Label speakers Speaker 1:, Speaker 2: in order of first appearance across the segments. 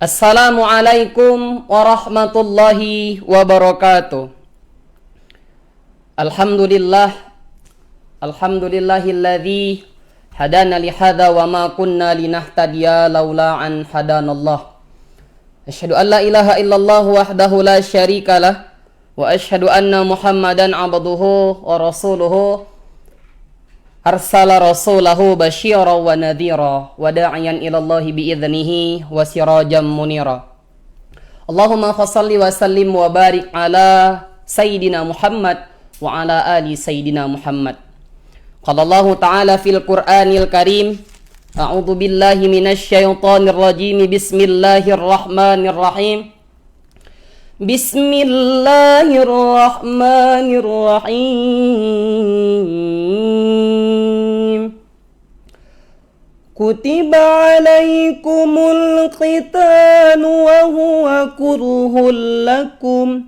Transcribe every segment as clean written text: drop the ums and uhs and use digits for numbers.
Speaker 1: Assalamualaikum warahmatullahi wabarakatuh. Alhamdulillahilladzi hadana li hadza wa ma kunna linahtadiya laula an hadanallah. Asyhadu an la ilaha illallah wahdahu la syarikalah wa asyhadu anna Muhammadan abduhu wa rasuluhu arsala rasulahu basyiran wa nadhira wa da'iyan ilallahi bi'idhnihi wa sirajan munira. Allahumma fassalli wa sallim wa barik ala sayyidina Muhammad wa ala ali sayyidina Muhammad. Qala Allah ta'ala fil Qur'anil Karim, a'udzu billahi minasy syaithanir rajim. Bismillahirrahmanirrahim. Bismillahirrahmanirrahim. Kutiba alaikumul qitalu wa huwa kurhul lakum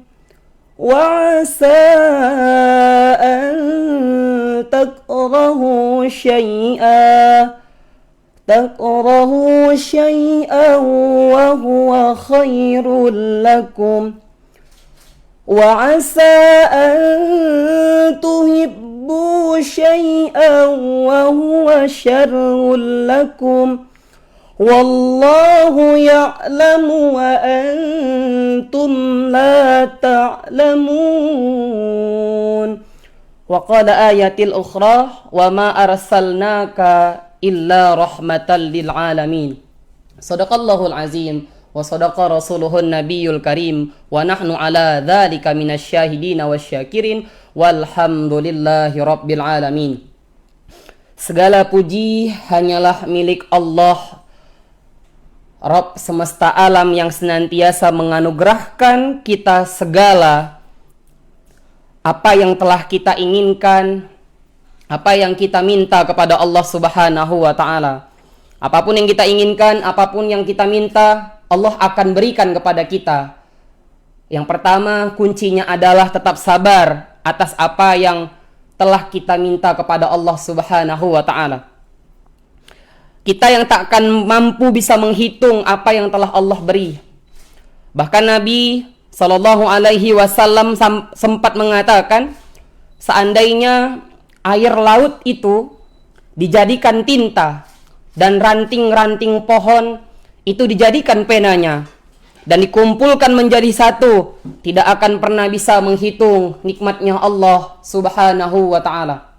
Speaker 1: wa asa an takrahu syai'an wa huwa khairul lakum wa asa an tuhibbu syai'an wa huwa syarrul lakum wallahu ya'lamu wa antum la ta'lamun. Wa qala ayatil ukhra wa ma arsalnaka illa rahmatan lil alamin. Shadaqallahul azim wa sadaqa rasuluhun nabiyul karim wa nahnu ala dzalika minasyahidin wasyakirin walhamdulillahi rabbil alamin. Segala puji hanyalah milik Allah, Rabb semesta alam yang senantiasa menganugerahkan kita segala apa yang telah kita inginkan, apa yang kita minta kepada Allah Subhanahu wa ta'ala. Apapun yang kita inginkan, apapun yang kita minta, Allah akan berikan kepada kita. Yang pertama, kuncinya adalah tetap sabar atas apa yang telah kita minta kepada Allah Subhanahu wa ta'ala. Kita yang tak akan mampu bisa menghitung apa yang telah Allah beri. Bahkan Nabi Sallallahu Alaihi Wasallam sempat mengatakan, seandainya air laut itu dijadikan tinta dan ranting-ranting pohon itu dijadikan penanya dan dikumpulkan menjadi satu, tidak akan pernah bisa menghitung nikmatnya Allah Subhanahu wa ta'ala.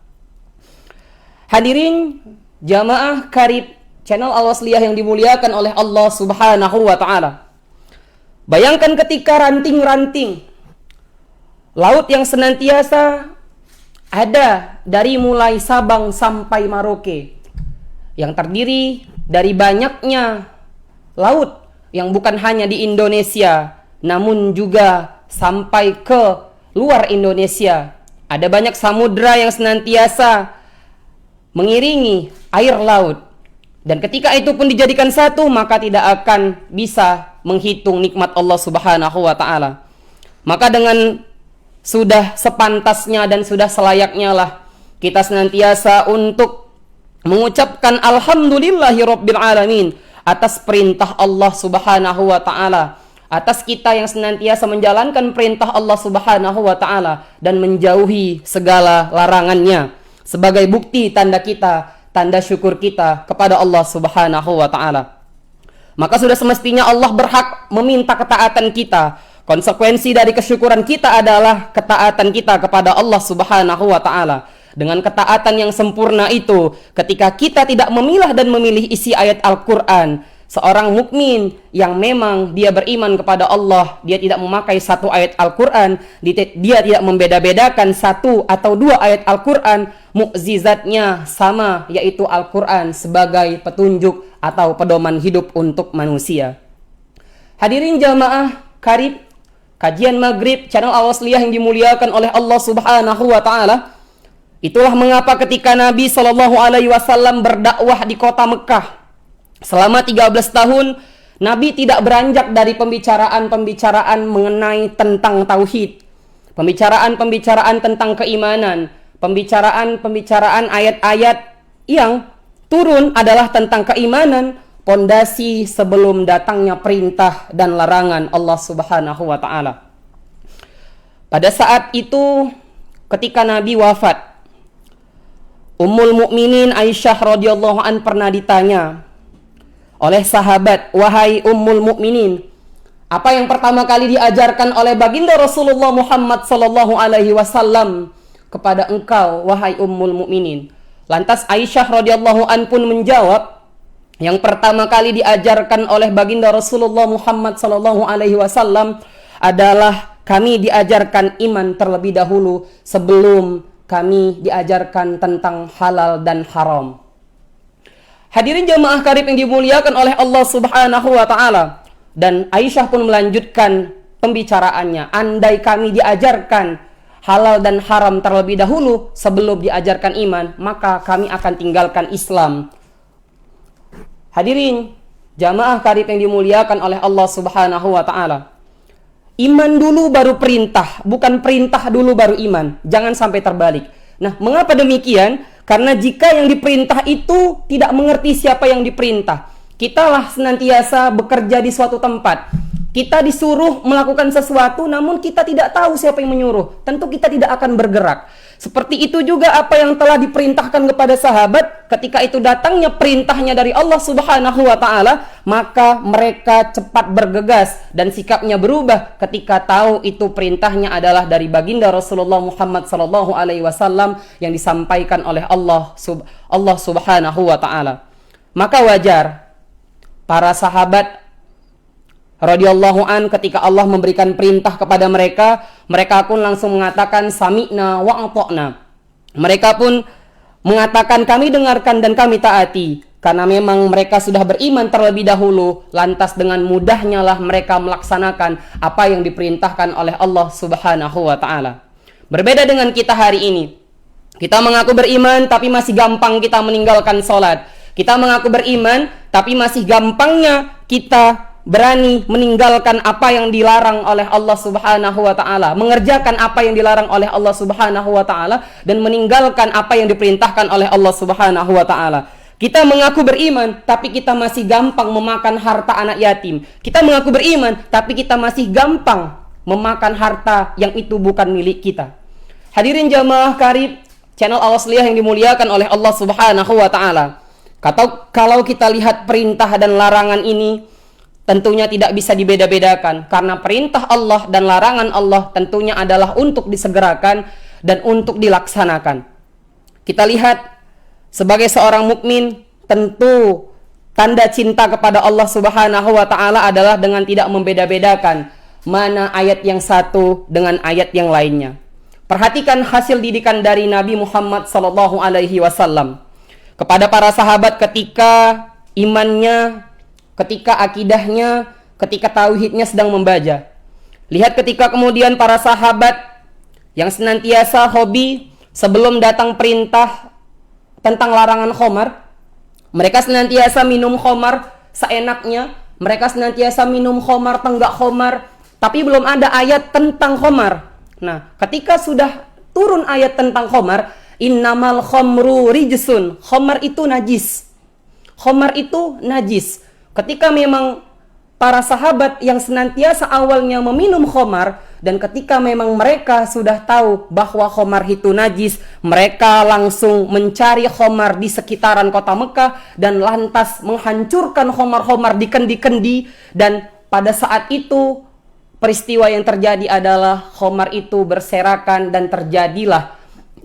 Speaker 1: Hadirin jamaah karib channel Al-Wasliyah yang dimuliakan oleh Allah Subhanahu wa ta'ala. Bayangkan ketika ranting-ranting laut yang senantiasa ada dari mulai Sabang sampai Maroke, yang terdiri dari banyaknya laut yang bukan hanya di Indonesia namun juga sampai ke luar Indonesia. Ada banyak samudra yang senantiasa mengiringi air laut. Dan ketika itu pun dijadikan satu, maka tidak akan bisa menghitung nikmat Allah Subhanahu wa ta'ala. Maka dengan sudah sepantasnya dan sudah selayaknya lah kita senantiasa untuk mengucapkan alhamdulillahi rabbil alamin atas perintah Allah Subhanahu wa ta'ala, atas kita yang senantiasa menjalankan perintah Allah Subhanahu wa ta'ala dan menjauhi segala larangannya, sebagai bukti tanda kita, tanda syukur kita kepada Allah Subhanahu wa ta'ala. Maka sudah semestinya Allah berhak meminta ketaatan kita. Konsekuensi dari kesyukuran kita adalah ketaatan kita kepada Allah Subhanahu wa ta'ala. Dengan ketaatan yang sempurna itu, ketika kita tidak memilah dan memilih isi ayat Al-Quran, seorang mukmin yang memang dia beriman kepada Allah, dia tidak memakai satu ayat Al-Quran, dia tidak membeda-bedakan satu atau dua ayat Al-Quran, mukjizatnya sama, yaitu Al-Quran sebagai petunjuk atau pedoman hidup untuk manusia. Hadirin jamaah karib kajian maghrib channel Al-Wasliyah yang dimuliakan oleh Allah Subhanahu wa ta'ala. Itulah mengapa ketika Nabi Sallallahu Alaihi Wasallam berdakwah di kota Mekah selama 13 tahun, Nabi tidak beranjak dari pembicaraan-pembicaraan mengenai tentang tauhid, pembicaraan-pembicaraan tentang keimanan, pembicaraan-pembicaraan ayat-ayat yang turun adalah tentang keimanan, pondasi sebelum datangnya perintah dan larangan Allah Subhanahu wa taala. Pada saat itu ketika Nabi wafat, Ummul Mukminin Aisyah radhiyallahu an pernah ditanya oleh sahabat, "Wahai Ummul Mukminin, apa yang pertama kali diajarkan oleh baginda Rasulullah Muhammad sallallahu alaihi wasallam kepada engkau, wahai Ummul Mukminin?" Lantas Aisyah radhiyallahu an pun menjawab, yang pertama kali diajarkan oleh baginda Rasulullah Muhammad sallallahu alaihi wasallam adalah kami diajarkan iman terlebih dahulu sebelum kami diajarkan tentang halal dan haram. Hadirin jamaah karib yang dimuliakan oleh Allah Subhanahu wa taala. Dan Aisyah pun melanjutkan pembicaraannya, andai kami diajarkan halal dan haram terlebih dahulu sebelum diajarkan iman, maka kami akan tinggalkan Islam. Hadirin jamaah karib yang dimuliakan oleh Allah Subhanahu wa taala. Iman dulu baru perintah, bukan perintah dulu baru iman. Jangan sampai terbalik. Nah, mengapa demikian? Karena jika yang diperintah itu tidak mengerti siapa yang diperintah, kitalah senantiasa bekerja di suatu tempat. Kita disuruh melakukan sesuatu, namun kita tidak tahu siapa yang menyuruh. Tentu kita tidak akan bergerak. Seperti itu juga apa yang telah diperintahkan kepada sahabat, ketika itu datangnya perintahnya dari Allah Subhanahu wa taala, maka mereka cepat bergegas dan sikapnya berubah ketika tahu itu perintahnya adalah dari baginda Rasulullah Muhammad sallallahu alaihi wasallam yang disampaikan oleh Allah Subhanahu wa taala. Maka wajar para sahabat radhiyallahu an ketika Allah memberikan perintah kepada mereka, mereka pun langsung mengatakan sami'na wa ata'na. Mereka pun mengatakan kami dengarkan dan kami taati, karena memang mereka sudah beriman terlebih dahulu, lantas dengan mudahnya lah mereka melaksanakan apa yang diperintahkan oleh Allah Subhanahu wa taala. Berbeda dengan kita hari ini. Kita mengaku beriman tapi masih gampang kita meninggalkan sholat. Kita mengaku beriman tapi masih gampangnya kita berani meninggalkan apa yang dilarang oleh Allah Subhanahu wa taala, mengerjakan apa yang dilarang oleh Allah Subhanahu wa taala, dan meninggalkan apa yang diperintahkan oleh Allah Subhanahu wa taala. Kita mengaku beriman tapi kita masih gampang memakan harta anak yatim. Kita mengaku beriman tapi kita masih gampang memakan harta yang itu bukan milik kita. Hadirin jamaah karib channel Al-Wasliyah yang dimuliakan oleh Allah Subhanahu wa taala. Kalau kita lihat perintah dan larangan ini, tentunya tidak bisa dibeda-bedakan, karena perintah Allah dan larangan Allah tentunya adalah untuk disegerakan dan untuk dilaksanakan. Kita lihat sebagai seorang mukmin, tentu tanda cinta kepada Allah Subhanahu wa taala adalah dengan tidak membeda-bedakan mana ayat yang satu dengan ayat yang lainnya. Perhatikan hasil didikan dari Nabi Muhammad sallallahu alaihi wasallam kepada para sahabat ketika imannya, ketika akidahnya, ketika tauhidnya sedang membaja. Lihat ketika kemudian para sahabat yang senantiasa hobi sebelum datang perintah tentang larangan khamar, mereka senantiasa minum khamar seenaknya, mereka senantiasa minum khamar, tenggak khamar, tapi belum ada ayat tentang khamar. Nah, ketika sudah turun ayat tentang khamar, innamal khamru rijsun, khamar itu najis. Khamar itu najis. Ketika memang para sahabat yang senantiasa awalnya meminum khamar, dan ketika memang mereka sudah tahu bahwa khamar itu najis, mereka langsung mencari khamar di sekitaran kota Mekah dan lantas menghancurkan khamar-khamar di kendi-kendi. Dan pada saat itu peristiwa yang terjadi adalah khamar itu berserakan dan terjadilah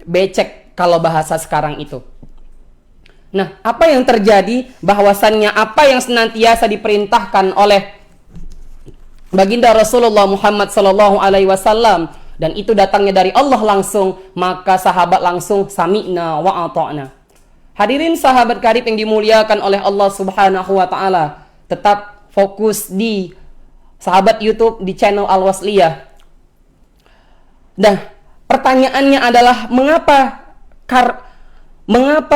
Speaker 1: becek kalau bahasa sekarang itu. Nah, apa yang terjadi? Bahwasannya apa yang senantiasa diperintahkan oleh baginda Rasulullah Muhammad sallallahu alaihi wasallam, dan itu datangnya dari Allah langsung, maka sahabat langsung sami'na wa ata'na. Hadirin sahabat karib yang dimuliakan oleh Allah Subhanahu wa taala, tetap fokus di sahabat YouTube di channel Al-Wasliyah. Nah, pertanyaannya adalah mengapa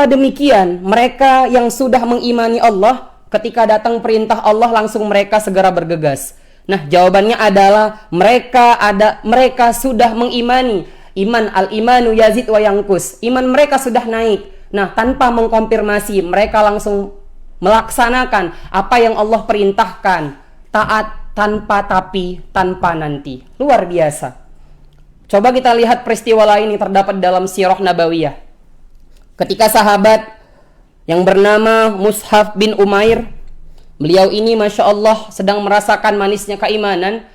Speaker 1: demikian mereka yang sudah mengimani Allah, ketika datang perintah Allah langsung mereka segera bergegas? Nah, jawabannya adalah mereka sudah mengimani. Iman, al-imanu yazid wa yanqus. Iman mereka sudah naik. Nah, tanpa mengkonfirmasi, mereka langsung melaksanakan apa yang Allah perintahkan, taat tanpa tapi, tanpa nanti. Luar biasa. Coba kita lihat peristiwa lain yang terdapat dalam Sirah Nabawiyah. Ketika sahabat yang bernama Mus'haf bin Umair, beliau ini Masya Allah sedang merasakan manisnya keimanan,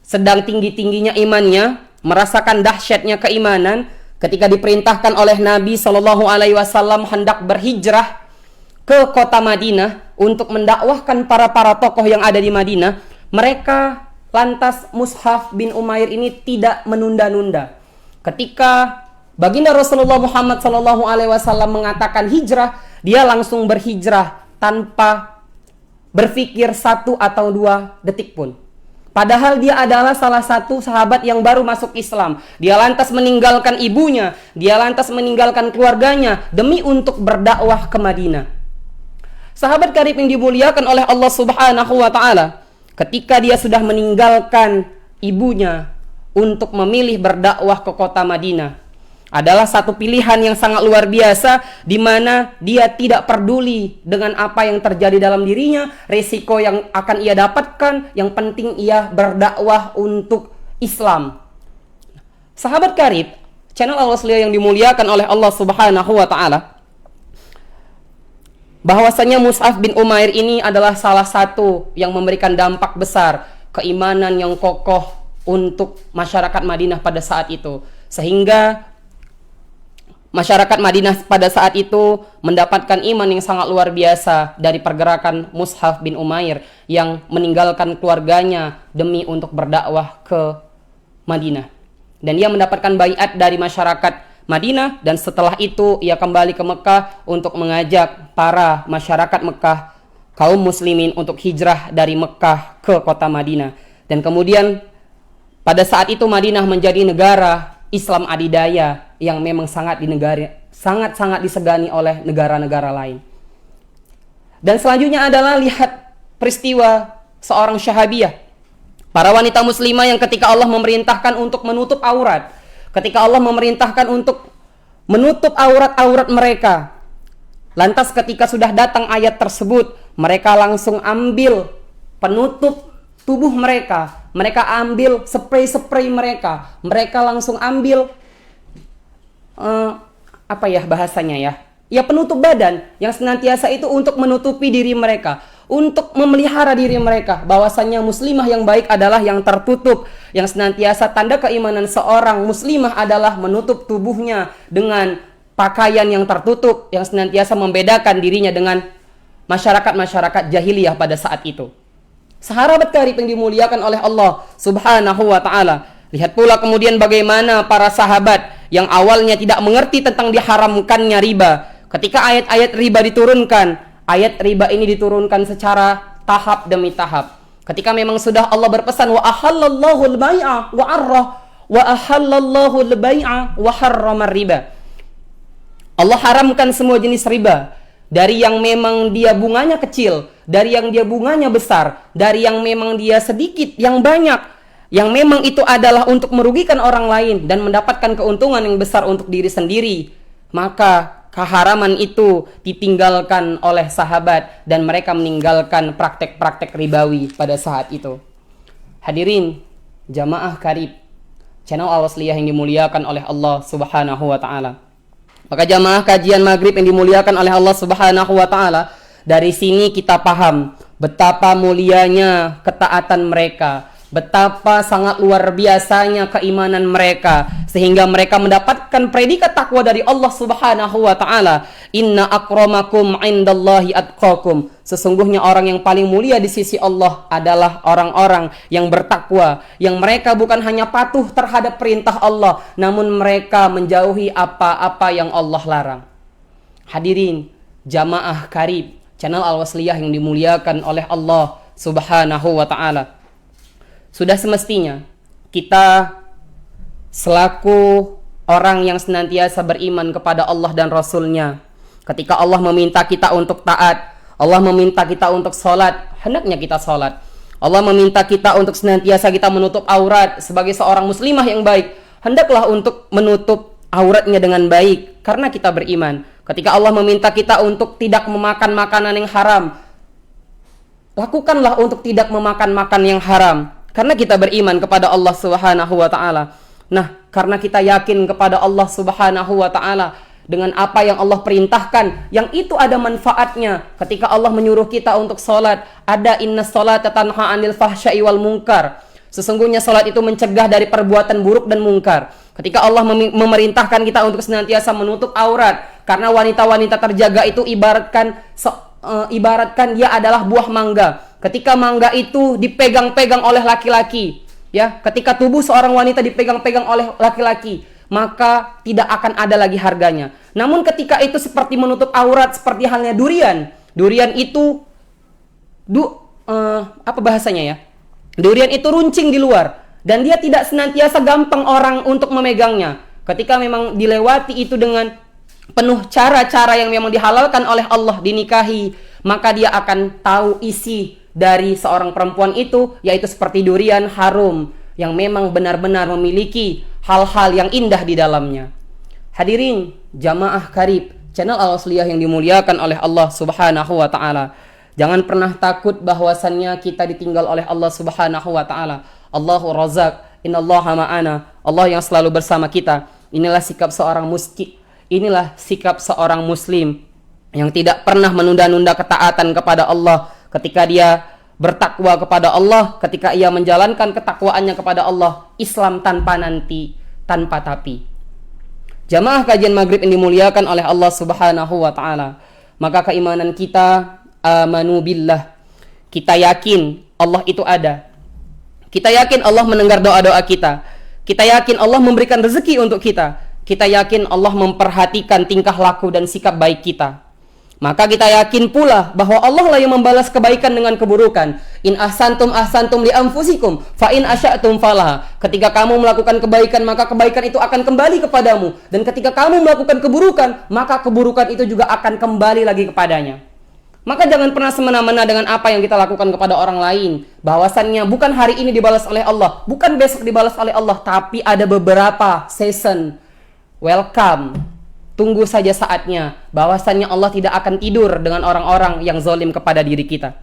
Speaker 1: sedang tinggi-tingginya imannya, merasakan dahsyatnya keimanan, ketika diperintahkan oleh Nabi SAW hendak berhijrah ke kota Madinah untuk mendakwahkan para tokoh yang ada di Madinah, mereka lantas Mus'haf bin Umair ini tidak menunda-nunda. Ketika baginda Rasulullah Muhammad SAW mengatakan hijrah, dia langsung berhijrah tanpa berpikir 1 atau 2 detik pun. Padahal dia adalah salah satu sahabat yang baru masuk Islam. Dia lantas meninggalkan ibunya, dia lantas meninggalkan keluarganya demi untuk berdakwah ke Madinah. Sahabat karib yang dimuliakan oleh Allah Subhanahu wa taala, ketika dia sudah meninggalkan ibunya untuk memilih berdakwah ke kota Madinah, adalah satu pilihan yang sangat luar biasa, di mana dia tidak peduli dengan apa yang terjadi dalam dirinya, resiko yang akan ia dapatkan, yang penting ia berdakwah untuk Islam. Sahabat karib, channel Al-Wasliyah yang dimuliakan oleh Allah Subhanahu wa taala, bahwasanya Mus'haf bin Umair ini adalah salah satu yang memberikan dampak besar, keimanan yang kokoh untuk masyarakat Madinah pada saat itu, sehingga masyarakat Madinah pada saat itu mendapatkan iman yang sangat luar biasa dari pergerakan Mus'haf bin Umair yang meninggalkan keluarganya demi untuk berdakwah ke Madinah. Dan ia mendapatkan baiat dari masyarakat Madinah, dan setelah itu ia kembali ke Mekah untuk mengajak para masyarakat Mekah, kaum muslimin, untuk hijrah dari Mekah ke kota Madinah. Dan kemudian pada saat itu Madinah menjadi negara Islam adidaya yang memang sangat disegani oleh negara-negara lain. Dan selanjutnya adalah lihat peristiwa seorang Syahabiyah, para wanita muslimah yang ketika Allah memerintahkan untuk menutup aurat, ketika Allah memerintahkan untuk menutup aurat-aurat mereka, lantas ketika sudah datang ayat tersebut, mereka langsung ambil penutup tubuh mereka, mereka ambil spray mereka, mereka langsung ambil penutup badan yang senantiasa itu untuk menutupi diri mereka, untuk memelihara diri mereka, bahwasanya muslimah yang baik adalah yang tertutup, yang senantiasa tanda keimanan seorang muslimah adalah menutup tubuhnya dengan pakaian yang tertutup, yang senantiasa membedakan dirinya dengan masyarakat jahiliyah pada saat itu. Sahabat karib yang dimuliakan oleh Allah Subhanahu wa taala, lihat pula kemudian bagaimana para sahabat yang awalnya tidak mengerti tentang diharamkannya riba, ketika ayat-ayat riba diturunkan, ayat riba ini diturunkan secara tahap demi tahap. Ketika memang sudah Allah berpesan wa ahallallahu al-bai'a wa harrama riba, Allah haramkan semua jenis riba, dari yang memang dia bunganya kecil, dari yang dia bunganya besar, dari yang memang dia sedikit, yang banyak, yang memang itu adalah untuk merugikan orang lain dan mendapatkan keuntungan yang besar untuk diri sendiri. Maka keharaman itu ditinggalkan oleh sahabat dan mereka meninggalkan praktek-praktek ribawi pada saat itu. Hadirin jamaah karib channel Al-Wasliyah yang dimuliakan oleh Allah Subhanahu wa taala. Maka jamaah kajian maghrib yang dimuliakan oleh Allah Subhanahu wa taala, dari sini kita paham betapa mulianya ketaatan mereka, betapa sangat luar biasanya keimanan mereka, sehingga mereka mendapatkan predikat takwa dari Allah Subhanahu wa taala. Inna akramakum indallahi atqakum. Sesungguhnya orang yang paling mulia di sisi Allah adalah orang-orang yang bertakwa, yang mereka bukan hanya patuh terhadap perintah Allah, namun mereka menjauhi apa-apa yang Allah larang. Hadirin jamaah karib channel Al-Wasliyah yang dimuliakan oleh Allah Subhanahu wa taala, sudah semestinya kita selaku orang yang senantiasa beriman kepada Allah dan Rasul-Nya, ketika Allah meminta kita untuk taat, Allah meminta kita untuk sholat, hendaknya kita sholat. Allah meminta kita untuk senantiasa kita menutup aurat sebagai seorang muslimah yang baik, hendaklah untuk menutup auratnya dengan baik, karena kita beriman. Ketika Allah meminta kita untuk tidak memakan makanan yang haram, lakukanlah untuk tidak memakan makan yang haram. Karena kita beriman kepada Allah Subhanahu wa ta'ala. Nah, karena kita yakin kepada Allah Subhanahu wa ta'ala, dengan apa yang Allah perintahkan, yang itu ada manfaatnya. Ketika Allah menyuruh kita untuk sholat, ada inna sholata tanha anil fahsya'i wal munkar. Sesungguhnya sholat itu mencegah dari perbuatan buruk dan mungkar. Ketika Allah memerintahkan kita untuk senantiasa menutup aurat, karena wanita-wanita terjaga itu ibaratkan dia adalah buah mangga. Ketika mangga itu dipegang-pegang oleh laki-laki, ya, ketika tubuh seorang wanita dipegang-pegang oleh laki-laki, maka tidak akan ada lagi harganya. Namun ketika itu seperti menutup aurat, seperti halnya durian. Durian itu apa bahasanya ya? Durian itu runcing di luar dan dia tidak senantiasa gampang orang untuk memegangnya. Ketika memang dilewati itu dengan penuh cara-cara yang memang dihalalkan oleh Allah, dinikahi, maka dia akan tahu isi dari seorang perempuan itu, yaitu seperti durian harum yang memang benar-benar memiliki hal-hal yang indah di dalamnya. Hadirin jamaah karib channel Al-Wasliyah yang dimuliakan oleh Allah Subhanahu wa ta'ala, jangan pernah takut bahwasannya kita ditinggal oleh Allah Subhanahu wa ta'ala. Allahu Razak, innallaha ma'ana. Allah yang selalu bersama kita. Inilah sikap seorang inilah sikap seorang muslim yang tidak pernah menunda-nunda ketaatan kepada Allah. Ketika dia bertakwa kepada Allah, ketika ia menjalankan ketakwaannya kepada Allah, Islam tanpa nanti, tanpa tapi. Jamaah kajian maghrib yang dimuliakan oleh Allah Subhanahu wa ta'ala, maka keimanan kita, amanu billah, kita yakin Allah itu ada. Kita yakin Allah mendengar doa-doa kita. Kita yakin Allah memberikan rezeki untuk kita. Kita yakin Allah memperhatikan tingkah laku dan sikap baik kita. Maka kita yakin pula bahwa Allah lah yang membalas kebaikan dengan keburukan. In ahsantum ahsantum li anfusikum, fa in asya'tum falaha. Ketika kamu melakukan kebaikan, maka kebaikan itu akan kembali kepadamu. Dan ketika kamu melakukan keburukan, maka keburukan itu juga akan kembali lagi kepadanya. Maka jangan pernah semena-mena dengan apa yang kita lakukan kepada orang lain. Bahwasannya bukan hari ini dibalas oleh Allah, bukan besok dibalas oleh Allah, tapi ada beberapa season. Welcome. Tunggu saja saatnya. Bahwasannya Allah tidak akan tidur dengan orang-orang yang zalim kepada diri kita.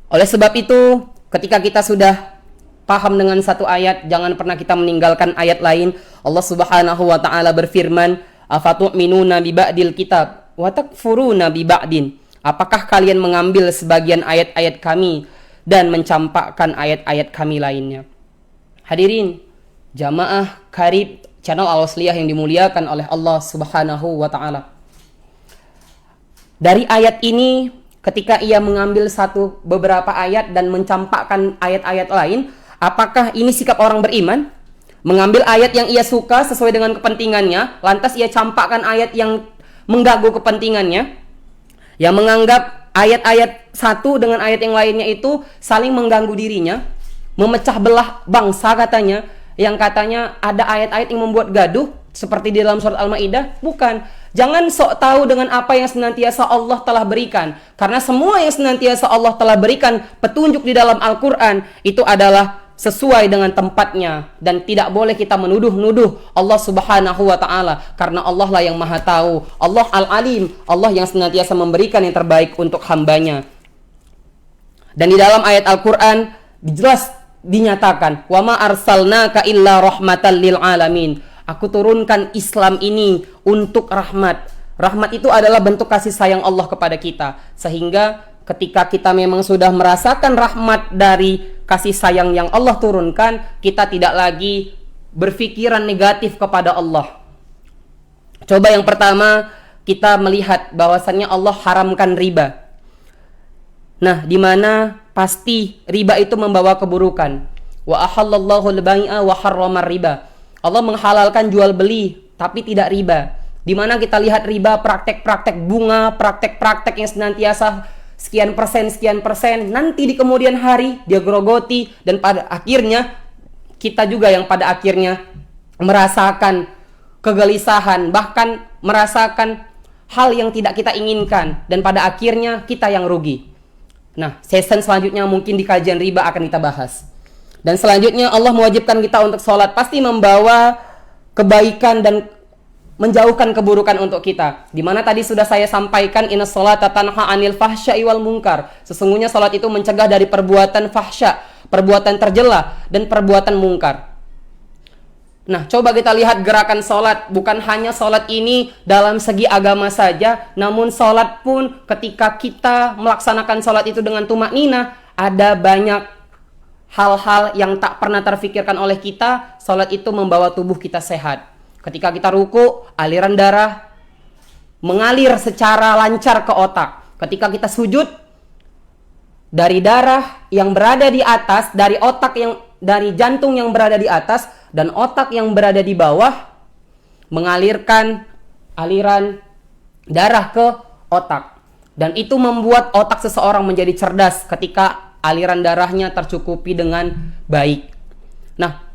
Speaker 1: Oleh sebab itu, ketika kita sudah paham dengan satu ayat, jangan pernah kita meninggalkan ayat lain. Allah Subhanahu wa ta'ala berfirman, afatu'minuna bi ba'dil kitab wa takfuruna bi ba'din. Apakah kalian mengambil sebagian ayat-ayat kami dan mencampakkan ayat-ayat kami lainnya? Hadirin jamaah karib channel Al-Wasliyah yang dimuliakan oleh Allah Subhanahu wa ta'ala. Dari ayat ini, ketika ia mengambil beberapa ayat dan mencampakkan ayat-ayat lain, apakah ini sikap orang beriman? Mengambil ayat yang ia suka sesuai dengan kepentingannya, lantas ia campakkan ayat yang mengganggu kepentingannya, yang menganggap ayat-ayat satu dengan ayat yang lainnya itu saling mengganggu dirinya, memecah belah bangsa katanya, yang katanya ada ayat-ayat yang membuat gaduh seperti di dalam surat Al-Maidah. Bukan. Jangan sok tahu dengan apa yang senantiasa Allah telah berikan, karena semua yang senantiasa Allah telah berikan petunjuk di dalam Al-Quran itu adalah sesuai dengan tempatnya, dan tidak boleh kita menuduh-nuduh Allah Subhanahu wa ta'ala, karena Allah lah yang maha tahu. Allah Al-Alim, Allah yang senantiasa memberikan yang terbaik untuk hambanya. Dan di dalam ayat Al-Quran jelas dinyatakan, wa ma arsalnaka illa rahmatan lil alamin. Aku turunkan Islam ini untuk rahmat. Rahmat itu adalah bentuk kasih sayang Allah kepada kita, sehingga ketika kita memang sudah merasakan rahmat dari kasih sayang yang Allah turunkan, kita tidak lagi berpikiran negatif kepada Allah. Coba yang pertama, kita melihat bahwasannya Allah haramkan riba. Nah, di mana pasti riba itu membawa keburukan. Wa ahallallahu al-bai'a wa harramar riba. Allah menghalalkan jual beli tapi tidak riba. Di mana kita lihat riba, praktek-praktek bunga, praktek-praktek yang senantiasa sekian persen, nanti di kemudian hari dia grogoti, dan pada akhirnya kita juga yang pada akhirnya merasakan kegelisahan, bahkan merasakan hal yang tidak kita inginkan, dan pada akhirnya kita yang rugi. Nah, season selanjutnya mungkin di kajian riba akan kita bahas. Dan selanjutnya Allah mewajibkan kita untuk sholat, pasti membawa kebaikan dan menjauhkan keburukan untuk kita. Di mana tadi sudah saya sampaikan, innas sholata tanha 'anil fahsya'i wal munkar. Sesungguhnya salat itu mencegah dari perbuatan fahsya, perbuatan tercela dan perbuatan mungkar. Nah, coba kita lihat gerakan salat. Bukan hanya salat ini dalam segi agama saja, namun salat pun ketika kita melaksanakan salat itu dengan tumakninah, ada banyak hal-hal yang tak pernah terfikirkan oleh kita. Salat itu membawa tubuh kita sehat. Ketika kita ruku, aliran darah mengalir secara lancar ke otak. Ketika kita sujud, dari darah yang berada di atas, dari jantung yang berada di atas dan otak yang berada di bawah mengalirkan aliran darah ke otak. Dan itu membuat otak seseorang menjadi cerdas ketika aliran darahnya tercukupi dengan baik. Nah,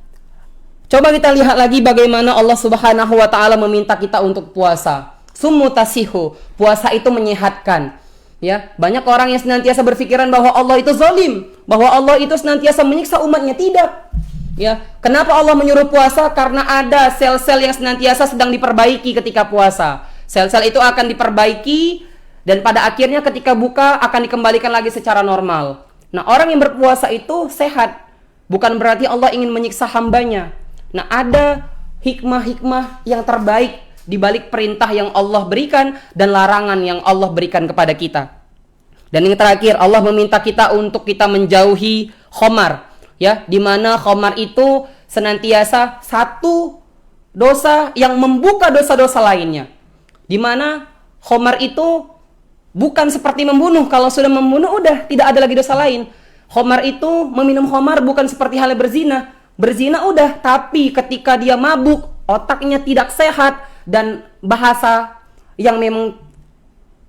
Speaker 1: coba kita lihat lagi bagaimana Allah Subhanahu wa taala meminta kita untuk puasa. Summu tasihu, puasa itu menyehatkan. Ya, banyak orang yang senantiasa berpikiran bahwa Allah itu zalim, bahwa Allah itu senantiasa menyiksa umatnya. Tidak. Ya, kenapa Allah menyuruh puasa? Karena ada sel-sel yang senantiasa sedang diperbaiki ketika puasa. Sel-sel itu akan diperbaiki dan pada akhirnya ketika buka akan dikembalikan lagi secara normal. Nah, orang yang berpuasa itu sehat. Bukan berarti Allah ingin menyiksa hambanya. Nah, ada hikmah-hikmah yang terbaik di balik perintah yang Allah berikan dan larangan yang Allah berikan kepada kita. Dan yang terakhir, Allah meminta kita untuk kita menjauhi khamar, ya, di mana khamar itu senantiasa satu dosa yang membuka dosa-dosa lainnya. Di mana khamar itu bukan seperti membunuh. Kalau sudah membunuh udah tidak ada lagi dosa lain. Khamar itu, meminum khamar bukan seperti halnya berzina. Berzina udah, tapi ketika dia mabuk, otaknya tidak sehat, dan bahasa yang memang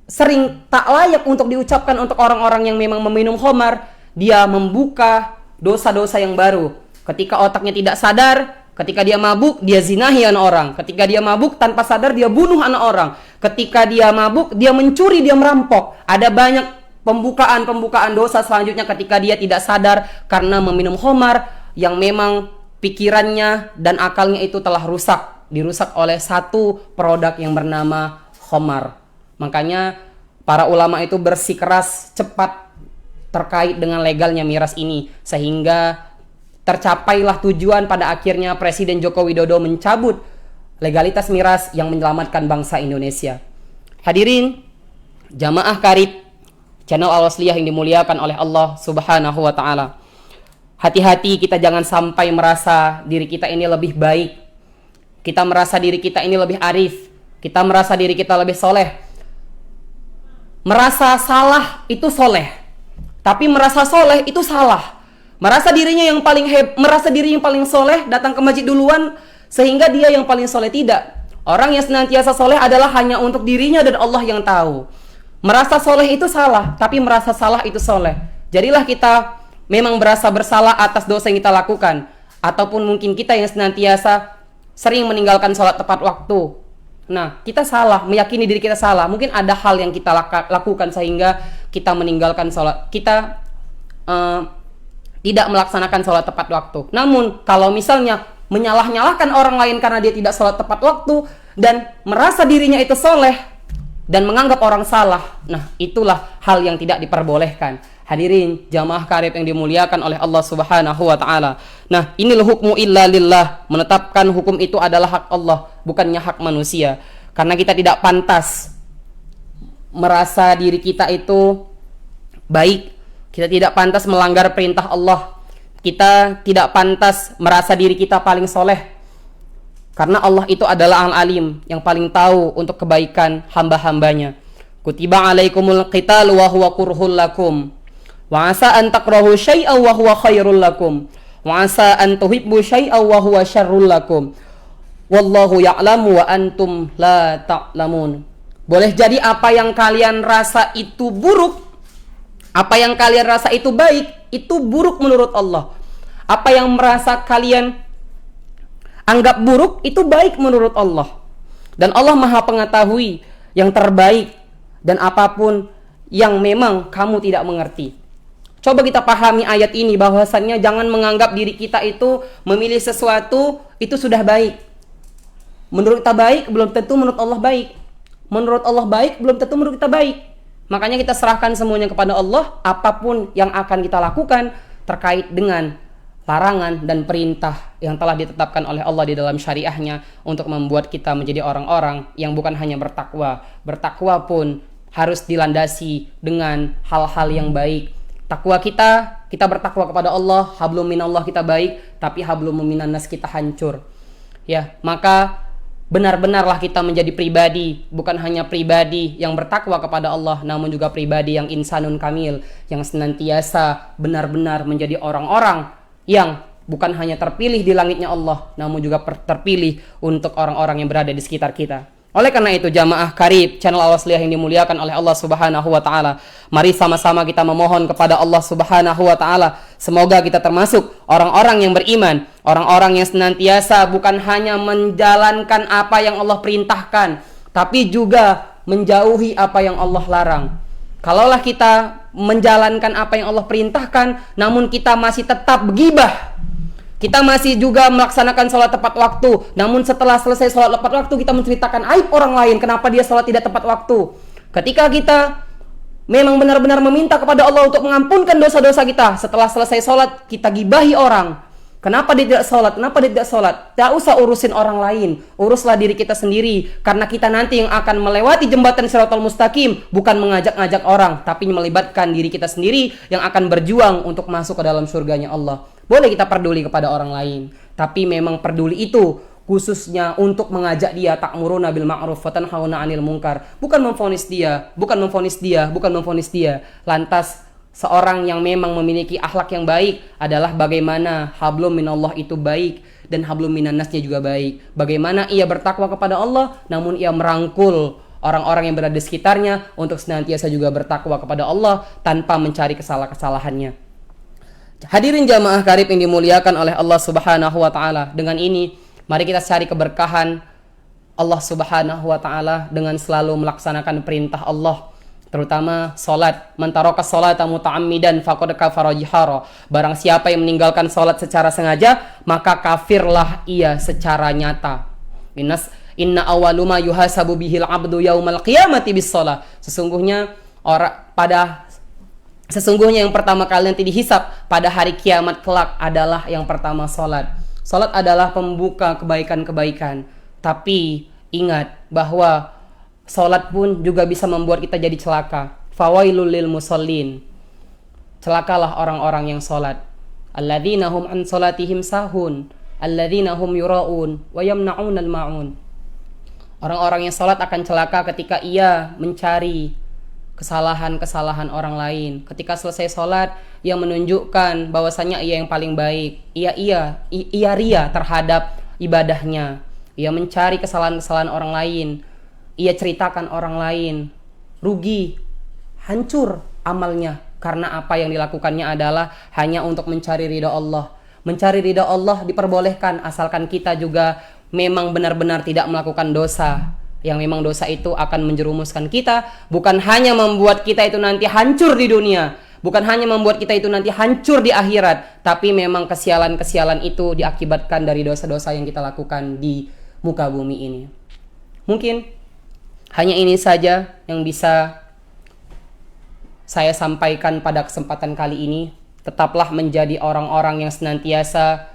Speaker 1: sering tak layak untuk diucapkan untuk orang-orang yang memang meminum khamar, dia membuka dosa-dosa yang baru. Ketika otaknya tidak sadar, ketika dia mabuk, dia zinahi anak orang. Ketika dia mabuk tanpa sadar, dia bunuh anak orang. Ketika dia mabuk, dia mencuri, dia merampok. Ada banyak pembukaan dosa selanjutnya ketika dia tidak sadar karena meminum khamar yang memang pikirannya dan akalnya itu telah dirusak oleh satu produk yang bernama khamar. Makanya para ulama itu bersikeras cepat terkait dengan legalnya miras ini, sehingga tercapailah tujuan pada akhirnya Presiden Joko Widodo mencabut legalitas miras yang menyelamatkan bangsa Indonesia. Hadirin jamaah karib channel Al-Wasliyah yang dimuliakan oleh Allah Subhanahu wa taala. Hati-hati kita jangan sampai merasa diri kita ini lebih baik. Kita merasa diri kita ini lebih arif. Kita merasa diri kita lebih soleh. Merasa salah itu soleh. Tapi merasa soleh itu salah. Merasa dirinya yang paling soleh, datang ke masjid duluan sehingga dia yang paling soleh. Tidak. Orang yang senantiasa soleh adalah hanya untuk dirinya dan Allah yang tahu. Merasa soleh itu salah, tapi merasa salah itu soleh. Jadilah kita memang berasa bersalah atas dosa yang kita lakukan, ataupun mungkin kita yang senantiasa sering meninggalkan sholat tepat waktu. Nah, kita salah, meyakini diri kita salah. Mungkin ada hal yang kita lakukan sehingga kita meninggalkan sholat, kita tidak melaksanakan sholat tepat waktu. Namun, kalau misalnya menyalah-nyalahkan orang lain karena dia tidak sholat tepat waktu dan merasa dirinya itu soleh dan menganggap orang salah, nah itulah hal yang tidak diperbolehkan. Hadirin jamaah karib yang dimuliakan oleh Allah Subhanahu wa taala. Nah, inil hukmu illa lillah. Menetapkan hukum itu adalah hak Allah, bukannya hak manusia. Karena kita tidak pantas merasa diri kita itu baik. Kita tidak pantas melanggar perintah Allah. Kita tidak pantas merasa diri kita paling soleh. Karena Allah itu adalah Al-Alim, yang paling tahu untuk kebaikan hamba-hambanya. Kutiba alaikumul qital wa huwa kurhul lakum. Wa asa an takrahu syai'an wa huwa khairul lakum. Wa asa an tuhibbu syai'an wa huwa syarrul lakum. Wallahu ya'lamu wa antum la ta'lamun. Boleh jadi apa yang kalian rasa itu buruk, apa yang kalian rasa itu baik, itu buruk menurut Allah. Apa yang merasa kalian anggap buruk, itu baik menurut Allah. Dan Allah Maha Pengetahui yang terbaik dan apapun yang memang kamu tidak mengerti. Coba kita pahami ayat ini, bahwasannya jangan menganggap diri kita itu memilih sesuatu itu sudah baik. Menurut kita baik, belum tentu menurut Allah baik. Menurut Allah baik, belum tentu menurut kita baik. Makanya kita serahkan semuanya kepada Allah, apapun yang akan kita lakukan terkait dengan larangan dan perintah yang telah ditetapkan oleh Allah di dalam syariahnya untuk membuat kita menjadi orang-orang yang bukan hanya bertakwa. Bertakwa pun harus dilandasi dengan hal-hal yang baik. Takwa kita bertakwa kepada Allah, hablum minallah kita baik, tapi hablum minannas kita hancur. Ya, maka benar-benarlah kita menjadi pribadi, bukan hanya pribadi yang bertakwa kepada Allah, namun juga pribadi yang insanun kamil, yang senantiasa benar-benar menjadi orang-orang yang bukan hanya terpilih di langitnya Allah, namun juga terpilih untuk orang-orang yang berada di sekitar kita. Oleh karena itu, jamaah karib channel Al-Wasliyah yang dimuliakan oleh Allah Subhanahu wa taala, mari sama-sama kita memohon kepada Allah Subhanahu wa taala, semoga kita termasuk orang-orang yang beriman, orang-orang yang senantiasa bukan hanya menjalankan apa yang Allah perintahkan, tapi juga menjauhi apa yang Allah larang. Kalaulah kita menjalankan apa yang Allah perintahkan, namun kita masih tetap begibah, kita masih juga melaksanakan sholat tepat waktu, namun setelah selesai sholat tepat waktu kita menceritakan aib orang lain, kenapa dia sholat tidak tepat waktu. Ketika kita memang benar-benar meminta kepada Allah untuk mengampunkan dosa-dosa kita, setelah selesai sholat kita gibahi orang, kenapa dia tidak sholat, kenapa dia tidak sholat. Tak usah urusin orang lain, uruslah diri kita sendiri, karena kita nanti yang akan melewati jembatan Shiratal Mustaqim, bukan mengajak-ngajak orang, tapi melibatkan diri kita sendiri yang akan berjuang untuk masuk ke dalam surganya Allah. Boleh kita peduli kepada orang lain, tapi memang peduli itu khususnya untuk mengajak dia ta'muruna bil ma'ruf wa tanhauna 'anil munkar, bukan memvonis dia, bukan memvonis dia. Lantas seorang yang memang memiliki akhlak yang baik adalah bagaimana hablum minallah itu baik dan hablum minannasnya juga baik. Bagaimana ia bertakwa kepada Allah namun ia merangkul orang-orang yang berada di sekitarnya untuk senantiasa juga bertakwa kepada Allah tanpa mencari kesalahan-kesalahannya. Hadirin jamaah karib yang dimuliakan oleh Allah Subhanahu wa taala, dengan ini mari kita cari keberkahan Allah Subhanahu wa taala dengan selalu melaksanakan perintah Allah, terutama salat. Man taraka salata muta'ammidan faqad kafara jihara. Barang siapa yang meninggalkan salat secara sengaja, maka kafirlah ia secara nyata. Inna awwaluma yuhasabu bihil 'abdu yaumal qiyamati bis shalah. Sesungguhnya yang pertama kali nanti dihisap pada hari kiamat kelak adalah yang pertama salat. Salat adalah pembuka kebaikan-kebaikan. Tapi ingat bahwa salat pun juga bisa membuat kita jadi celaka. Fawailul lil musallin. Celakalah orang-orang yang salat. Alladzina hum an salatihim sahun, alladzina hum yura'un wa yamna'unal ma'un. Orang-orang yang salat akan celaka ketika ia mencari kesalahan-kesalahan orang lain. Ketika selesai sholat, ia menunjukkan bahwasanya ia yang paling baik. Ia ria terhadap ibadahnya. Ia mencari kesalahan-kesalahan orang lain. Ia ceritakan orang lain. Rugi, hancur amalnya. Karena apa yang dilakukannya adalah hanya untuk mencari ridha Allah. Mencari ridha Allah diperbolehkan asalkan kita juga memang benar-benar tidak melakukan dosa. Yang memang dosa itu akan menjerumuskan kita, bukan hanya membuat kita itu nanti hancur di dunia, bukan hanya membuat kita itu nanti hancur di akhirat, tapi memang kesialan-kesialan itu diakibatkan dari dosa-dosa yang kita lakukan di muka bumi ini. Mungkin hanya ini saja yang bisa saya sampaikan pada kesempatan kali ini. Tetaplah menjadi orang-orang yang senantiasa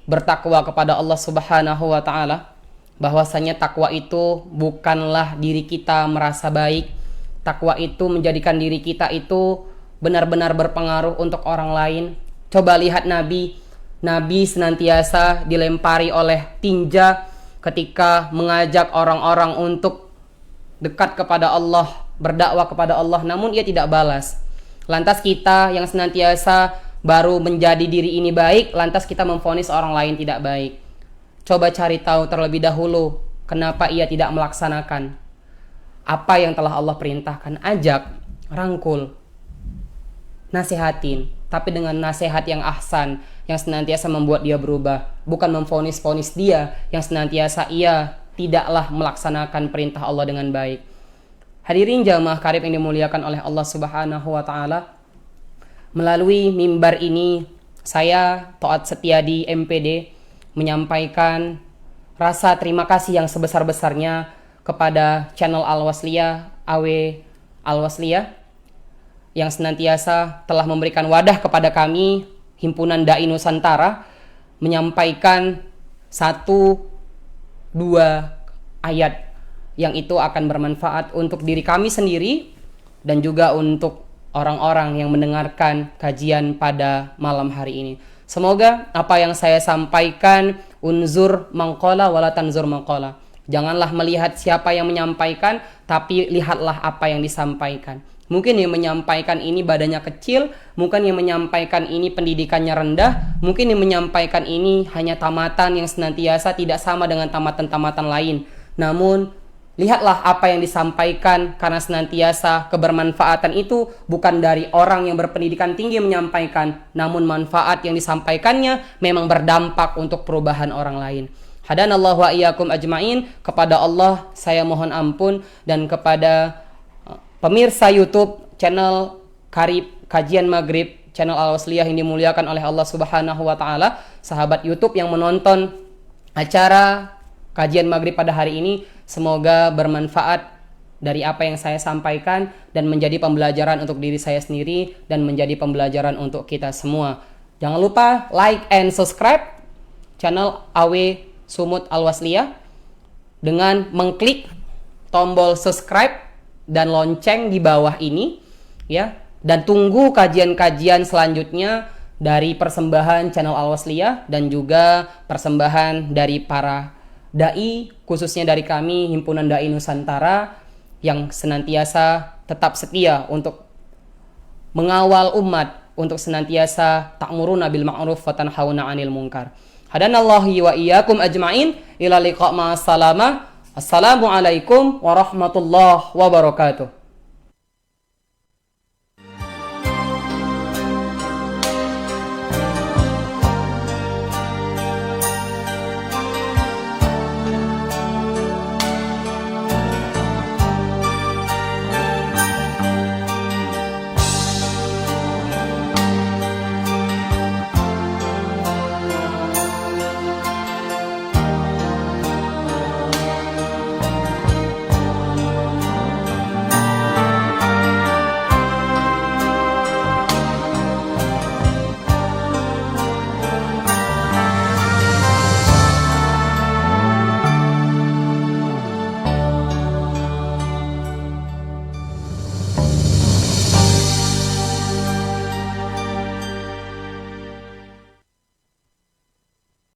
Speaker 1: bertakwa kepada Allah Subhanahu wa taala. Bahwasanya takwa itu bukanlah diri kita merasa baik. Takwa itu menjadikan diri kita itu benar-benar berpengaruh untuk orang lain. Coba lihat Nabi senantiasa dilempari oleh tinja ketika mengajak orang-orang untuk dekat kepada Allah, berdakwah kepada Allah, namun ia tidak balas. Lantas kita yang senantiasa baru menjadi diri ini baik, lantas kita memvonis orang lain tidak baik. Coba cari tahu terlebih dahulu kenapa ia tidak melaksanakan apa yang telah Allah perintahkan. Ajak, rangkul, nasihatin, tapi dengan nasihat yang ahsan, yang senantiasa membuat dia berubah, bukan memvonis-vonis dia yang senantiasa ia tidaklah melaksanakan perintah Allah dengan baik. Hadirin jamaah karib yang dimuliakan oleh Allah Subhanahu wa taala, melalui mimbar ini saya Toat Setiadi MPD menyampaikan rasa terima kasih yang sebesar-besarnya kepada channel Al-Wasliyah, AW Al-Wasliyah, yang senantiasa telah memberikan wadah kepada kami, Himpunan Dai Nusantara, menyampaikan 1-2 ayat yang itu akan bermanfaat untuk diri kami sendiri dan juga untuk orang-orang yang mendengarkan kajian pada malam hari ini. Semoga apa yang saya sampaikan unzur mangqala wala tanzur mangqala. Janganlah melihat siapa yang menyampaikan, tapi lihatlah apa yang disampaikan. Mungkin yang menyampaikan ini badannya kecil, mungkin yang menyampaikan ini pendidikannya rendah, mungkin yang menyampaikan ini hanya tamatan yang senantiasa tidak sama dengan tamatan-tamatan lain. Namun, lihatlah apa yang disampaikan, karena senantiasa kebermanfaatan itu bukan dari orang yang berpendidikan tinggi menyampaikan, namun manfaat yang disampaikannya memang berdampak untuk perubahan orang lain. Hadanallahu wa iyyakum ajmain. Kepada Allah saya mohon ampun, dan kepada pemirsa YouTube channel Karib Kajian Maghrib, channel Al-Wasliyah yang dimuliakan oleh Allah Subhanahu wa taala, sahabat YouTube yang menonton acara kajian Maghrib pada hari ini, semoga bermanfaat dari apa yang saya sampaikan dan menjadi pembelajaran untuk diri saya sendiri dan menjadi pembelajaran untuk kita semua. Jangan lupa like and subscribe channel AW Sumut Al-Wasliyah dengan mengklik tombol subscribe dan lonceng di bawah ini, ya. Dan tunggu kajian-kajian selanjutnya dari persembahan channel Al-Wasliyah dan juga persembahan dari para dai, khususnya dari kami Himpunan Dai Nusantara yang senantiasa tetap setia untuk mengawal umat, untuk senantiasa ta'muruna bil ma'ruf wa tanhauna 'anil munkar. Hadanallahu wa iyyakum ajmain ila liqa' ma'as salamah. Assalamualaikum warahmatullahi wabarakatuh.